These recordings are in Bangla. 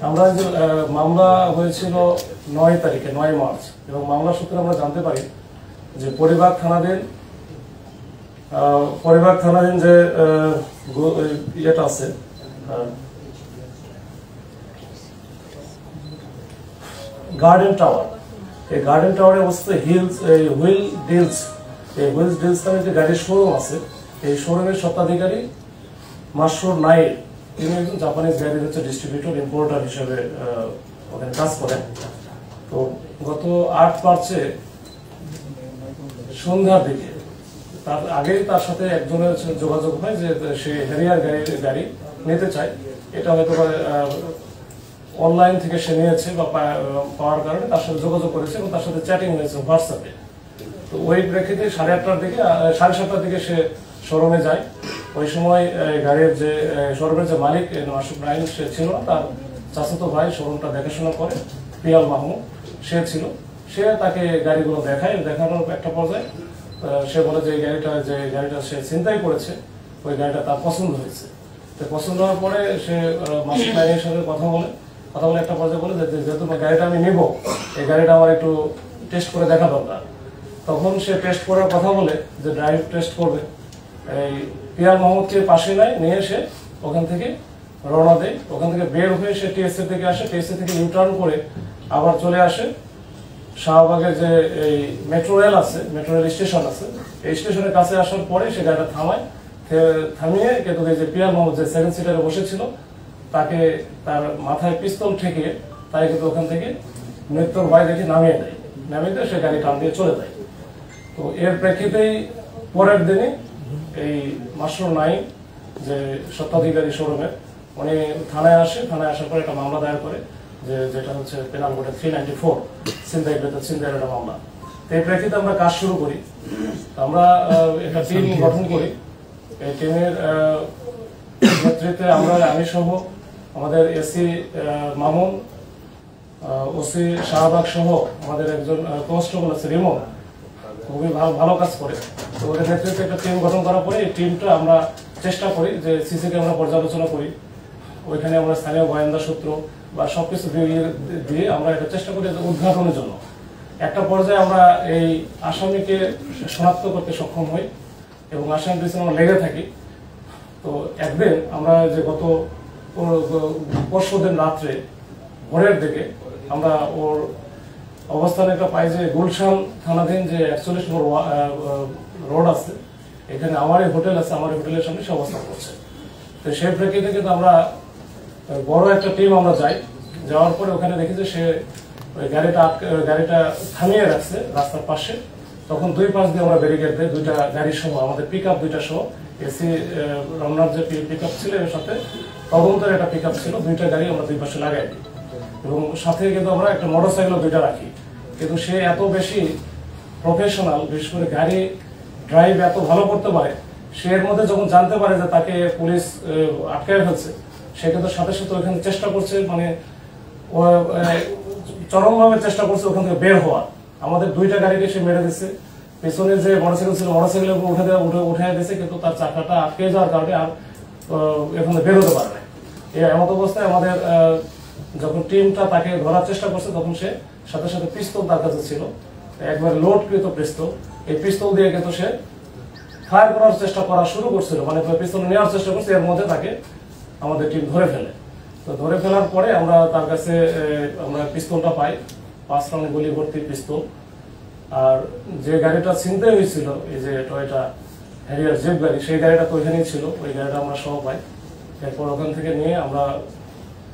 আমরা যে মামলা হয়েছিল 9 তারিখে 9 মার্চ এবং মামলা সূত্রে আমরা জানতে পারি যে পরিবার থানাধীন যে ইয়েটা আছে গার্ডেন টাওয়ার, এই গার্ডেন টাওয়ারে অবস্থিত হুইল ডিলস নামে যে গাড়ির শোরুম আছে, এই শোরুমের স্বত্বাধিকারী মাসুর নাইর, তিনি একজন জাপানিজ গাড়ির হচ্ছে ডিস্ট্রিবিউটর ইম্পোর্টার হিসেবে ওখানে কাজ করেন। তো গত 8 মার্চে সন্ধ্যার দিকে তার আগেই তার সাথে একজনের যোগাযোগ হয় যে সে হ্যারিয়ার গাড়ি নিতে চায়। এটা হয়তো অনলাইন থেকে সে নিয়েছে বা পাওয়ার কারণে তার সাথে যোগাযোগ করেছে এবং তার সাথে চ্যাটিং হয়েছে হোয়াটসঅ্যাপে। তো ওই প্রেক্ষিতে 7:30টার দিকে সে শোরুমে যায়। ওই সময় গাড়ির যে শোরুমের যে মালিক মাসুদ নাইন সে ছিল, তার চাচাতো ভাই শোরুমটা দেখাশোনা করে পিয়াল মাহমুদ সে ছিল। সে তাকে গাড়িগুলো দেখায়, দেখানোর একটা পর্যায়ে সে বলে যে গাড়িটা সে ছিনতাই করেছে, ওই গাড়িটা তার পছন্দ হয়েছে। তো পছন্দ হওয়ার পরে সে মাসুদ নাইনের সাথে কথা বলে একটা পর্যায়ে বলে যে যেহেতু গাড়িটা আমি নিব, এই গাড়িটা আমার একটু টেস্ট করে দেখা দরকার। তখন সে টেস্ট করার কথা বলে যে ড্রাইভ টেস্ট করবে, এই পিয়াল মাহমুদকে পাশে নিয়ে এসে ওখান থেকে রওনা দেয়। ওখান থেকে বের হয়ে সে টিএসসি থেকে আসে, টিএসসি থেকে ইউটার্ন করে আবার চলে আসে শাহবাগের যে এই মেট্রো রেল স্টেশন আছে, এই স্টেশনের কাছে আসার পরে সে গাড়িটা থামিয়ে কিন্তু যে পিয়াল মাহমুদ যে 7 সিটারে বসেছিল তাকে তার মাথায় পিস্তল ঠেকিয়ে তাই কিন্তু ওখান থেকে মৃত্যুর ভয় দেখে নামিয়ে দেয়। সে গাড়ি টান দিয়ে চলে যায়। তো এর প্রেক্ষিতেই পরের দিনে এই মাসুর নাইন যে স্বত্বাধিকারী শোরুমের উনি থানায় আসার পরে একটা মামলা দায়ের করে যেটা হচ্ছে পেনাল কোডে 394 ছিনতাইয়ের একটা মামলা। এই প্রেক্ষিতে আমরা কাজ শুরু করি। আমরা একটা টিম গঠন করি। এই টিমের নেতৃত্বে আমি সহ আমাদের এসি মামুন, ওসি শাহবাগ সহ আমাদের একজন কনস্টেবল আছে রিমন, খুবই ভালো কাজ করে। তো ওদের নেতৃত্বে একটা টিম গঠন করার পরে এই টিমটা আমরা চেষ্টা করি যে সিসি ক্যামেরা পর্যালোচনা করি, ওইখানে আমরা স্থানীয় গোয়েন্দা সূত্র বা সবকিছু দিয়ে আমরা এটা চেষ্টা করি উদ্ঘাটনের জন্য। একটা পর্যায়ে আমরা এই আসামিকে শনাক্ত করতে সক্ষম হই এবং আসামির পিছনে আমরা লেগে থাকি। তো একদিন আমরা যে গত পরশুদিন রাত্রে ভোরের দিকে আমরা ওর অবস্থানে একটা পাই যে গুলশান থানাধীন যে 41 নম্বর রোড আছে, এখানে আমারই হোটেল আছে, আমার হোটেলের সামনে সে অবস্থান করছে। তো সেই প্রেক্ষিতে কিন্তু আমরা বড় একটা টিম আমরা যাওয়ার পরে ওখানে দেখি যে সে ওই গাড়িটা থামিয়ে রাখছে রাস্তার পাশে। তখন দুই পাশ দিয়ে আমরা ব্যারিকেড দেয়, দুইটা গাড়ি সহ আমাদের পিক আপ দুইটা সহ, এসি রমনার যে পিক আপ ছিল এর সাথে তদন্তের একটা পিক আপ ছিল, দুইটা গাড়ি আমরা দুই পাশে লাগাই দিই এবং সাথে কিন্তু আমরা একটা মোটরসাইকেল দুইটা রাখি। কিন্তু সে এত বেশি প্রফেশনাল, বিশেষ করে গাড়ি ড্রাইভ এত ভালো করতে পারে, সে এর মধ্যে যখন জানতে পারে যে তাকে পুলিশ আটকায় ফেলছে, সে কিন্তু সাথে সাথে ওখানে চেষ্টা করছে, মানে চরমভাবে চেষ্টা করছে ওখান থেকে বের হওয়ার। আমাদের দুইটা গাড়িকে সে মেরে দিচ্ছে, পেছনে যে মোটরসাইকেল ছিল মোটরসাইকেলের উপর উঠে দিয়েছে, কিন্তু তার চাকাটা আটকে যাওয়ার কারণে আর এখানে বের হতে পারে না। এমত অবস্থায় আমাদের যখন টিমটা তাকে ধরার চেষ্টা করছে তখন সে সাথে সাথে পিস্তল তার কাছে ছিল, একবার লোডকৃত পিস্তল, এই পিস্তল দিয়ে কিন্তু সে ফায়ার করার চেষ্টা করা শুরু করছিল, মানে পিস্তল নেওয়ার চেষ্টা করছে। এর মধ্যে তাকে আমাদের টিম ধরে ফেলে। তো ধরে ফেলার পরে আমরা তার কাছে আমরা পিস্তলটা পাই, 5 রাউন্ড গুলি ভর্তি পিস্তল। আর যে গাড়িটা ছিনতাই হয়েছিল, এই যে টয়োটা হ্যারিয়ার জিপ গাড়ি, সেই গাড়িটা তো ওইখানেই ছিল, ওই গাড়িটা আমরা সহ পাই। এরপর ওখান থেকে নিয়ে আমরা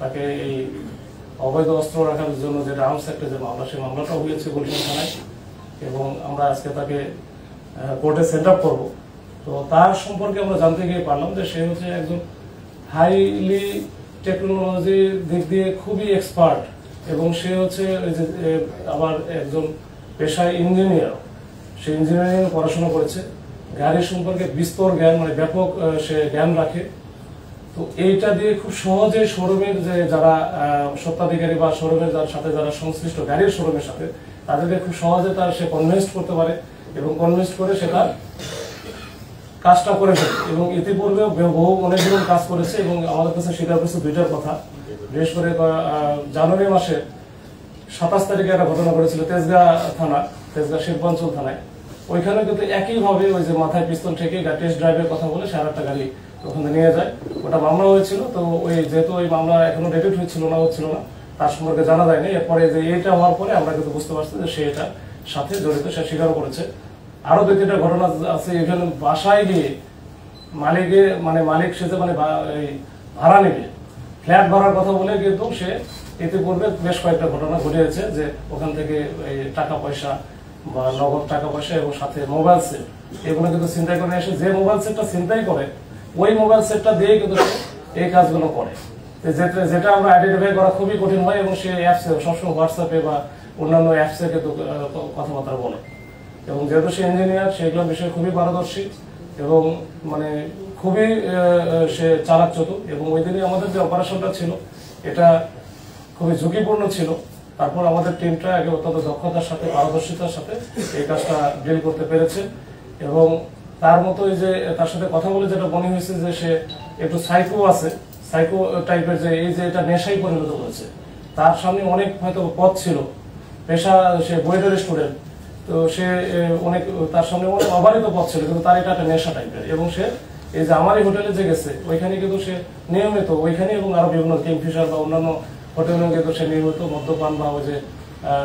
তাকে এই অবৈধ অস্ত্র রাখার জন্য যেটা আর্মস অ্যাক্টে যে মামলা, সেই মামলাটাও হয়েছে গুলশান থানায় এবং আমরা আজকে তাকে কোর্টে সেন্ড আপ করবো। তো তার সম্পর্কে আমরা জানতে গিয়ে পারলাম যে সে হচ্ছে একজন হাইলি টেকনোলজির দিক দিয়ে খুবই এক্সপার্ট এবং সে হচ্ছে আবার একজন পেশায় ইঞ্জিনিয়ার। সে ইঞ্জিনিয়ারিং পড়াশোনা করেছে, গাড়ির সম্পর্কে বিস্তর জ্ঞান, মানে ব্যাপক সে জ্ঞান রাখে। তো এইটা দিয়ে খুব সহজে শোরুমের যে যারা স্বত্বাধিকারী বা শোরুমের সাথে যারা সংশ্লিষ্ট গাড়ির শোরুমের সাথে, তাদেরকে খুব সহজে সে কনভিন্স করতে পারে এবং কনভিন্স করে সেটা কাজটা করেছে এবং ইতিপূর্বে বহু অনেকগুলো কাজ করেছে এবং আমাদের কাছে স্বীকার করেছে দুইটার কথা। বিশেষ করে জানুয়ারি মাসে 27 তারিখে একটা ঘটনা করেছিল তেজগাঁ থানা, তেজগাঁ শিল্পাঞ্চল থানায়। ওইখানে কিন্তু একইভাবে ওই যে মাথায় পিস্তল ঠেকে টেস্ট ড্রাইভের কথা বলে সারা একটা গাড়ি ওখানে নিয়ে যায়। ওটা মামলা হয়েছিল। তো ওই যেহেতু ওই মামলা এখনো ডেটেড হচ্ছিল না তার সম্পর্কে জানা যায়নি। এরপরে যে এটা হওয়ার পরে আমরা কিন্তু বুঝতে পারছি যে সে এটা সাথে জড়িত, সে স্বীকার করেছে। আরো 2-3টা ঘটনা আছে। এখানে বাসায় গিয়ে মালিক সে যে ভাড়া নেবে, ফ্ল্যাট ভাড়ার কথা বলে কিন্তু সে ইতিপূর্বে বেশ কয়েকটা ঘটনা ঘটিয়েছে যে ওখান থেকে টাকা পয়সা বা নগদ টাকা পয়সা এবং সাথে মোবাইল সেট এগুলো কিন্তু ছিনতাই করে এসে যে মোবাইল সেটটা ছিনতাই করে ওই মোবাইল সেটটা দিয়ে কিন্তু এই কাজগুলো করে, যেটা আমরা আইডেন্টিফাই করা খুবই কঠিন হয়। এবং সে অ্যাপসে সবসময় হোয়াটসঅ্যাপে বা অন্যান্য অ্যাপসে কিন্তু কথাবার্তা বলে। এবং যেহেতু সে ইঞ্জিনিয়ার, সেগুলো বিষয়ে খুবই পারদর্শী এবং খুবই সে চালাক চতুর। এবং ওই দিনে আমাদের যে অপারেশনটা ছিল এটা খুবই ঝুঁকিপূর্ণ ছিল। তারপর আমাদের টিমটা আগে অত্যন্ত দক্ষতার সাথে পারদর্শিতার সাথে এই কাজটা ডিল করতে পেরেছে। এবং তার মতো যে তার সাথে কথা বলে যেটা মনে হয়েছে যে সে একটু সাইকো আছে, সাইকো টাইপের, যে এই যে এটা নেশায় পরিণত করেছে। তার সামনে অনেক হয়তো পথ ছিল, পেশা, সে বইয়ের স্টুডেন্ট, তো সে অনেক তার সামনে অনেক অবারিত পথ ছিল, কিন্তু তার এটা একটা নেশা টাইপের। এবং সে এই যে আমারই হোটেলে যে গেছে ওইখানে কিন্তু সে নিয়মিত ওইখানে এবং আরো বিভিন্ন কিংফিশার বা অন্যান্য হোটেলে কিন্তু সে নিয়মিত মদ্যপান বা ওই যে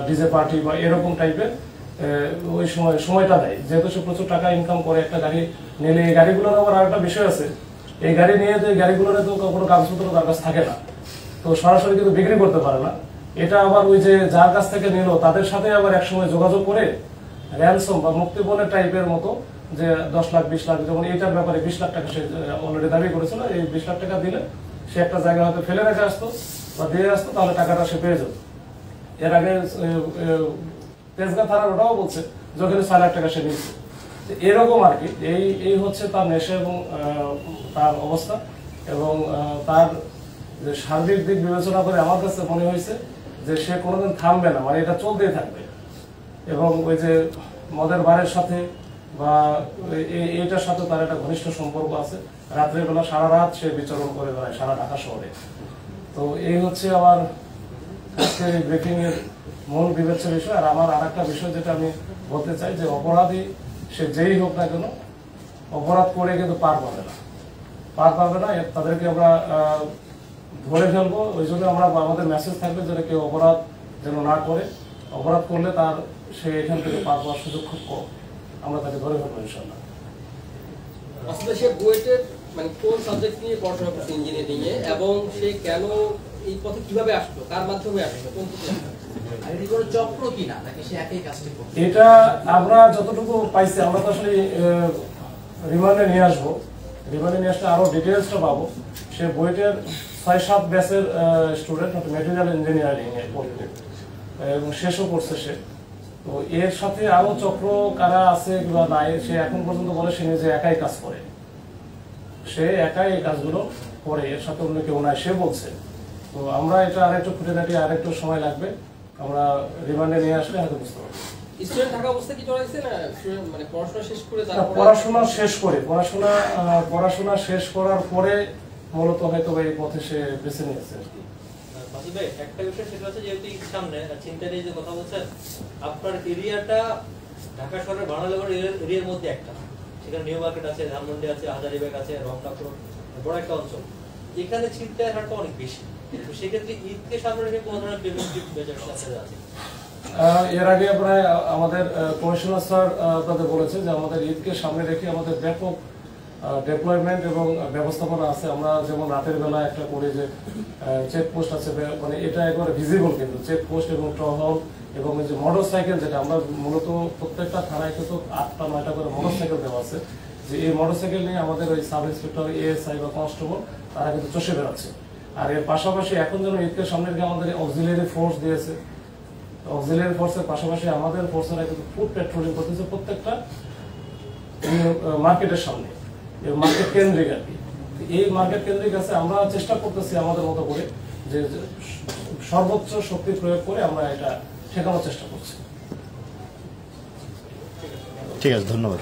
ডিজে পার্টি বা এরকম টাইপের ওই সময়টা দেয়। যেহেতু সে প্রচুর টাকা ইনকাম করে, একটা গাড়ি নিলে এই গাড়িগুলোর আবার আরেকটা বিষয় আছে, এই গাড়ি নিয়ে যে গাড়িগুলোর তো কোনো কাগজপত্র তার কাছে থাকে না, তো সরাসরি কিন্তু বিক্রি করতে পারে না। এটা আবার ওই যে যার কাছ থেকে নিল তাদের সাথে আবার একসময় যোগাযোগ করে র্যানসম বা মুক্তিপণের টাইপের মতো যে 10 লাখ 20 লাখ, যেমন এইটার ব্যাপারে 20 লাখ টাকা সে অলরেডি দাবি করেছিল। এই 20 লাখ টাকা দিলে সে একটা জায়গায় হয়তো ফেলে রেখে আসতো বা দিয়ে আসতো, তাহলে টাকাটা সে পেয়ে যেত। এর আগে তেজগাঁ থানার ওটাও বলছে যে ওখানে 6 লাখ টাকা সে নিচ্ছে। এরকম আর কি, এই হচ্ছে তার নেশা এবং তার অবস্থা। এবং তার যে সার্বিক দিক বিবেচনা করে আমার কাছে মনে হয়েছে যে সে কোনোদিন থামবে না, এটা চলতেই থাকবে। এবং ওই যে মদের বারের সাথে বা এইটার সাথে তার একটা ঘনিষ্ঠ সম্পর্ক আছে। রাত্রের বেলা সারা রাত সে বিচরণ করে বেড়ায় সারা ঢাকা শহরে। তো এই হচ্ছে আমার আজকের এই ব্রেকিং এর মূল বিবেচ্য বিষয়। আর আমার আরেকটা বিষয় যেটা আমি বলতে চাই যে অপরাধী সে যেই হোক না কেন, অপরাধ করে কিন্তু পার পাবে না। তাদেরকে আমরা ধরে ফেলবো। ওই জন্য আমরা আমাদের মেসেজ থাকবে যেন কেউ অপরাধ যেন না করে, অপরাধ করলে তার সে এখান থেকে পার পাওয়ার সুযোগ খুব কম, আমরা তাকে ধরে ফেলবো ইনশাল্লাহ। আসলে সে বুয়েটের কোন সাবজেক্ট নিয়ে পড়াশোনা করছে ইঞ্জিনিয়ারিং এ, এবং সে কেন এই পথে কিভাবে আসলো, কার মাধ্যমে আসলো, কোন চক্র কিনা নাকি সে একই কাজটি করছে, এটা আমরা যতটুকু পাইছি আমরা তো আসলে রিমান্ডে নিয়ে আসবো। রিমান্ডে নিয়ে আসলে আরো ডিটেলসটা পাবো। সে বুয়েটের 6-7 ব্যাচের স্টুডেন্ট, মেটেরিয়াল ইঞ্জিনিয়ারিং এ পড়বে এবং শেষও করছে সে। তো এর সাথে আরো চক্র কারা আছে বা নাই সে এখন পর্যন্ত বলে সে নিজে একাই কাজ করে, সে একাই এই কাজগুলো করে, এর সাথে অন্য কেউ নাই সে বলছে। তো আমরা এটা আরেকটু খুঁটিনাটি আরেকটু সময় লাগবে, আমরা রিমান্ডে নিয়ে আসলে হয়তো বুঝতে পারবো। স্টুডেন্ট থাকা অবস্থা কি জড়াইছে না পড়াশোনা শেষ করে? পড়াশোনা শেষ করার পরে মূলত হয়তো এই পথে সে বেছে নিয়েছে আর কি। একটা বিষয় সেটা হচ্ছে যেহেতু সামনে চিন্তার এই যে কথা বলছেন, আপনার এরিয়াটা ঢাকা শহরের বাংলানগর এরিয়ার মধ্যে একটা, সেখানে নিউ মার্কেট আছে, ধানমন্ডি আছে, হাজারিবাগ আছে, রংনাপুর বড় একটা অঞ্চল, এখানে ছিনতাইয়ের হারটা অনেক বেশি। তো সেক্ষেত্রে ঈদকে সামনে রেখে কোন ধরনের প্রিভেন্টিভ মেজার্স আছে? এর আগে প্রায় আমাদের কমিশনার স্যার আপনাদের বলেছে যে আমাদের ঈদকে সামনে রেখে আমাদের ব্যাপক ডেপ্লয়মেন্ট এবং ব্যবস্থাপনা আছে। আমরা যেমন রাতের বেলা একটা করি যে চেকপোস্ট আছে, এটা একবারে ভিজিবল, কিন্তু চেকপোস্ট এবং টহল এবং যে মোটর সাইকেল, যেটা আমরা মূলত প্রত্যেকটা থানায় কিন্তু 8টা-9টা করে মোটর সাইকেল দেওয়া আছে, যে এই মোটর সাইকেল নিয়ে আমাদের ওই সাব ইন্সপেক্টর, এএসআই বা কনস্টেবল তারা কিন্তু চষে বেড়াচ্ছে। আর এর পাশাপাশি এখন যেন ঈদকে সামনে রেখে আমাদের অক্সিলিয়ারি ফোর্স দিয়েছে, অক্সিলিয়ারি ফোর্সের পাশাপাশি আমাদের ফোর্সেরা কিন্তু ফুড পেট্রোলিং করতেছে প্রত্যেকটা মার্কেটের সামনে, মার্কেট কেন্দ্রিক আর কি। এই মার্কেট কেন্দ্রিক আছে, আমরা চেষ্টা করতেছি আমাদের মতো করে যে সর্বোচ্চ শক্তি প্রয়োগ করে আমরা এটা ঠেকানোর চেষ্টা করছি। ঠিক আছে, ধন্যবাদ।